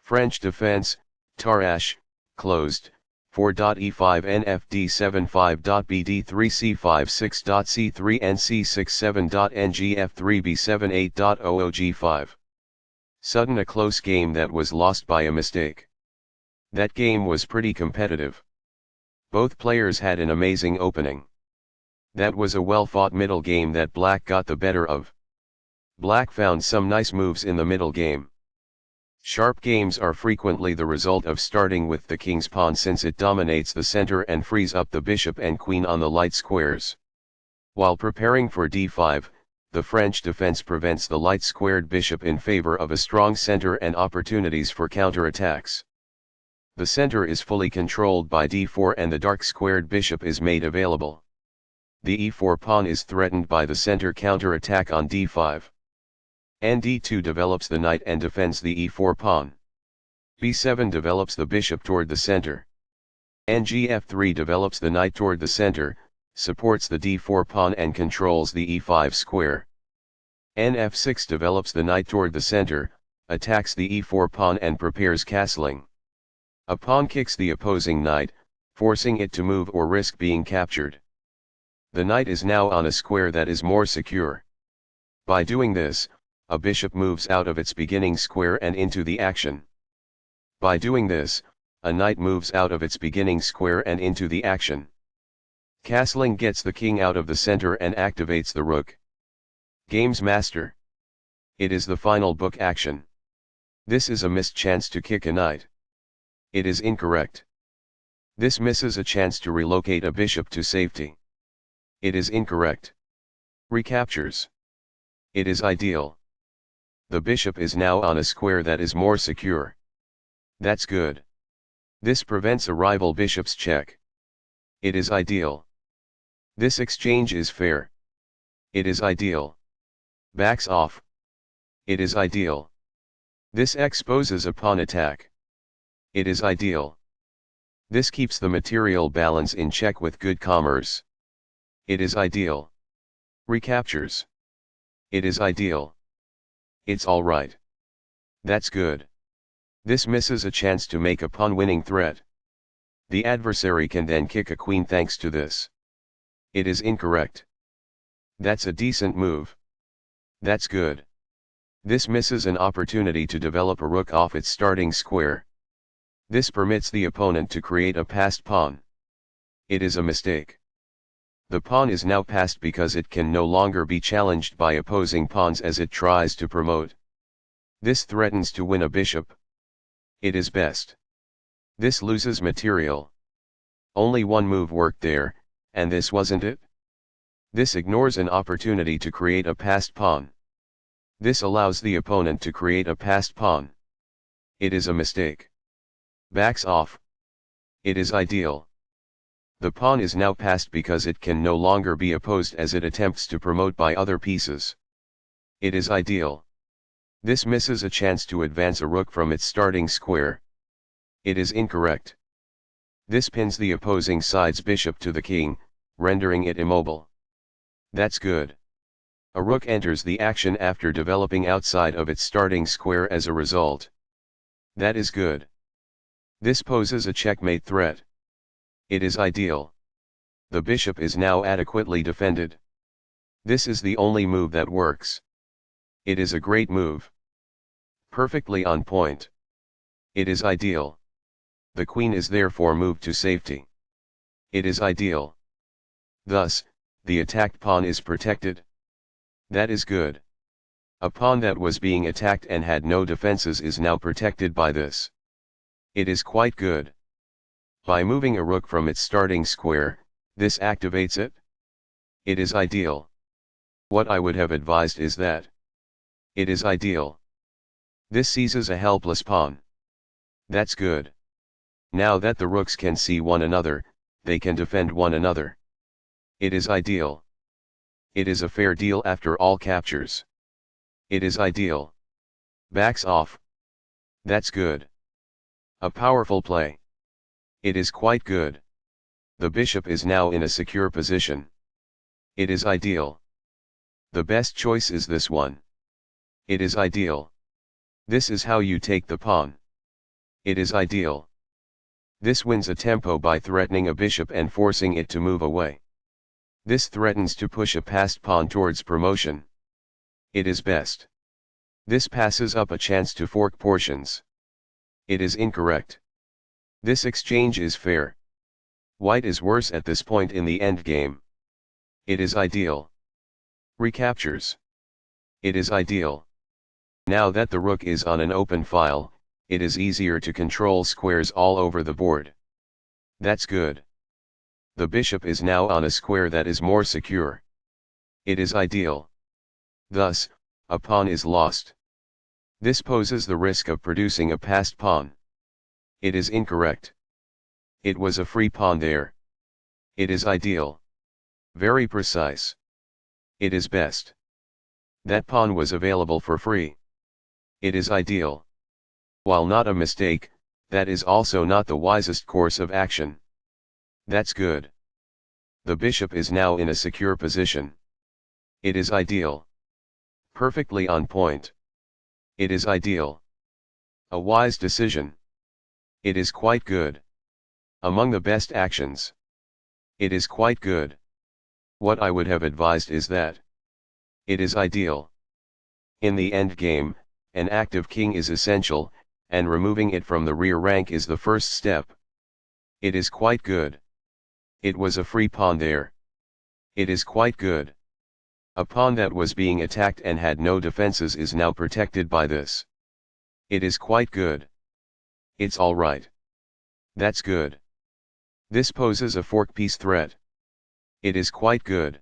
French defense, Tarrasch, closed, 4.e5 nfd75.bd3c56.c3 nc67.ngf3b78.oog5. Sudden a close game that was lost by a mistake. That game was pretty competitive. Both players had an amazing opening. That was a well-fought middle game that Black got the better of. Black found some nice moves in the middle game. Sharp games are frequently the result of starting with the king's pawn since it dominates the center and frees up the bishop and queen on the light squares. While preparing for d5, the French defense prevents the light squared bishop in favor of a strong center and opportunities for counterattacks. The center is fully controlled by d4 and the dark squared bishop is made available. The e4 pawn is threatened by the center counterattack on d5. d2 develops the knight and defends the e4 pawn. b7 develops the bishop toward the center. Gf3 develops the knight toward the center, supports the d4 pawn and controls the e5 square. F6 develops the knight toward the center, attacks the e4 pawn and prepares castling. A pawn kicks the opposing knight, forcing it to move or risk being captured. The knight is now on a square that is more secure. By doing this, a bishop moves out of its beginning square and into the action. By doing this, a knight moves out of its beginning square and into the action. Castling gets the king out of the center and activates the rook. Game's master. It is the final book action. This is a missed chance to kick a knight. It is incorrect. This misses a chance to relocate a bishop to safety. It is incorrect. Recaptures. It is ideal. The bishop is now on a square that is more secure. That's good. This prevents a rival bishop's check. It is ideal. This exchange is fair. It is ideal. Backs off. It is ideal. This exposes a pawn attack. It is ideal. This keeps the material balance in check with good commerce. It is ideal. Recaptures. It is ideal. It's alright. That's good. This misses a chance to make a pawn-winning threat. The adversary can then kick a queen thanks to this. It is incorrect. That's a decent move. That's good. This misses an opportunity to develop a rook off its starting square. This permits the opponent to create a passed pawn. It is a mistake. The pawn is now passed because it can no longer be challenged by opposing pawns as it tries to promote. This threatens to win a bishop. It is best. This loses material. Only one move worked there, and this wasn't it? This ignores an opportunity to create a passed pawn. This allows the opponent to create a passed pawn. It is a mistake. Backs off. It is ideal. The pawn is now passed because it can no longer be opposed as it attempts to promote by other pieces. It is ideal. This misses a chance to advance a rook from its starting square. It is incorrect. This pins the opposing side's bishop to the king, rendering it immobile. That's good. A rook enters the action after developing outside of its starting square as a result. That is good. This poses a checkmate threat. It is ideal. The bishop is now adequately defended. This is the only move that works. It is a great move. Perfectly on point. It is ideal. The queen is therefore moved to safety. It is ideal. Thus, the attacked pawn is protected. That is good. A pawn that was being attacked and had no defenses is now protected by this. It is quite good. By moving a rook from its starting square, this activates it. It is ideal. What I would have advised is that. It is ideal. This seizes a helpless pawn. That's good. Now that the rooks can see one another, they can defend one another. It is ideal. It is a fair deal after all captures. It is ideal. Backs off. That's good. A powerful play. It is quite good. The bishop is now in a secure position. It is ideal. The best choice is this one. It is ideal. This is how you take the pawn. It is ideal. This wins a tempo by threatening a bishop and forcing it to move away. This threatens to push a passed pawn towards promotion. It is best. This passes up a chance to fork portions. It is incorrect. This exchange is fair. White is worse at this point in the endgame. It is ideal. Recaptures. It is ideal. Now that the rook is on an open file, it is easier to control squares all over the board. That's good. The bishop is now on a square that is more secure. It is ideal. Thus, a pawn is lost. This poses the risk of producing a passed pawn. It is incorrect. It was a free pawn there. It is ideal. Very precise. It is best. That pawn was available for free. It is ideal. While not a mistake, that is also not the wisest course of action. That's good. The bishop is now in a secure position. It is ideal. Perfectly on point. It is ideal. A wise decision. It is quite good. Among the best actions. It is quite good. What I would have advised is that. It is ideal. In the endgame, an active king is essential, and removing it from the rear rank is the first step. It is quite good. It was a free pawn there. It is quite good. A pawn that was being attacked and had no defenses is now protected by this. It is quite good. It's all right. That's good. This poses a fork piece threat. It is quite good.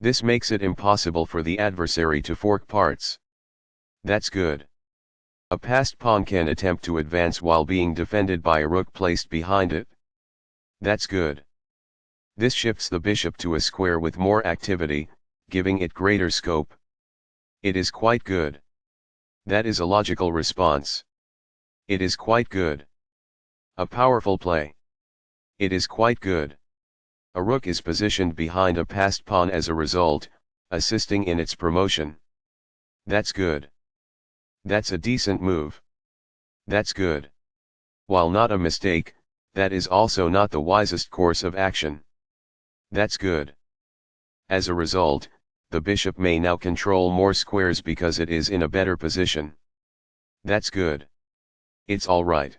This makes it impossible for the adversary to fork parts. That's good. A passed pawn can attempt to advance while being defended by a rook placed behind it. That's good. This shifts the bishop to a square with more activity, giving it greater scope. It is quite good. That is a logical response. It is quite good. A powerful play. It is quite good. A rook is positioned behind a passed pawn as a result, assisting in its promotion. That's good. That's a decent move. That's good. While not a mistake, that is also not the wisest course of action. That's good. As a result, the bishop may now control more squares because it is in a better position. That's good. It's all right.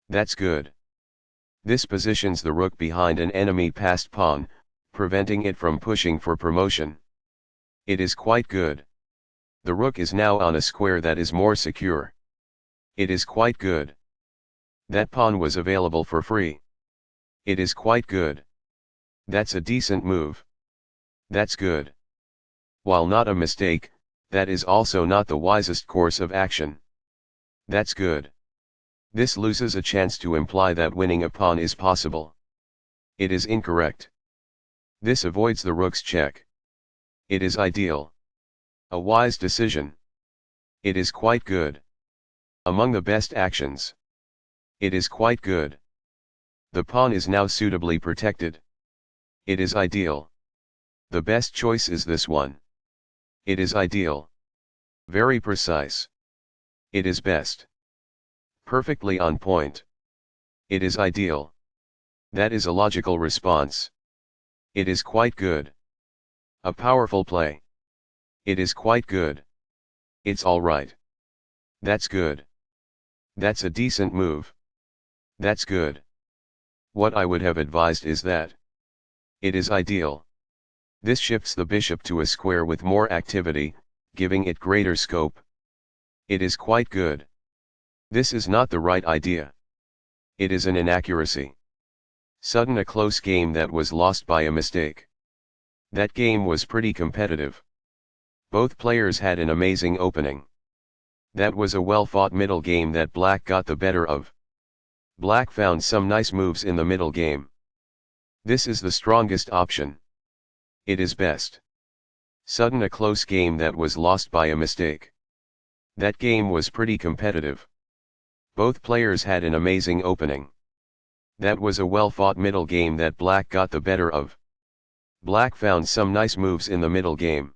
That's good. This positions the rook behind an enemy passed pawn, preventing it from pushing for promotion. It is quite good. The rook is now on a square that is more secure. It is quite good. That pawn was available for free. It is quite good. That's a decent move. That's good. While not a mistake, that is also not the wisest course of action. That's good. This loses a chance to imply that winning a pawn is possible. It is incorrect. This avoids the rook's check. It is ideal. A wise decision. It is quite good. Among the best actions. It is quite good. The pawn is now suitably protected. It is ideal. The best choice is this one. It is ideal. Very precise. It is best. Perfectly on point. It is ideal. That is a logical response. It is quite good. A powerful play. It is quite good. It's all right. That's good. That's a decent move. That's good. What I would have advised is that. It is ideal. This shifts the bishop to a square with more activity, giving it greater scope. It is quite good. This is not the right idea. It is an inaccuracy. Sudden a close game that was lost by a mistake. That game was pretty competitive. Both players had an amazing opening. That was a well-fought middle game that Black got the better of. Black found some nice moves in the middle game. This is the strongest option. It is best. Sudden a close game that was lost by a mistake. That game was pretty competitive. Both players had an amazing opening. That was a well-fought middle game that Black got the better of. Black found some nice moves in the middle game.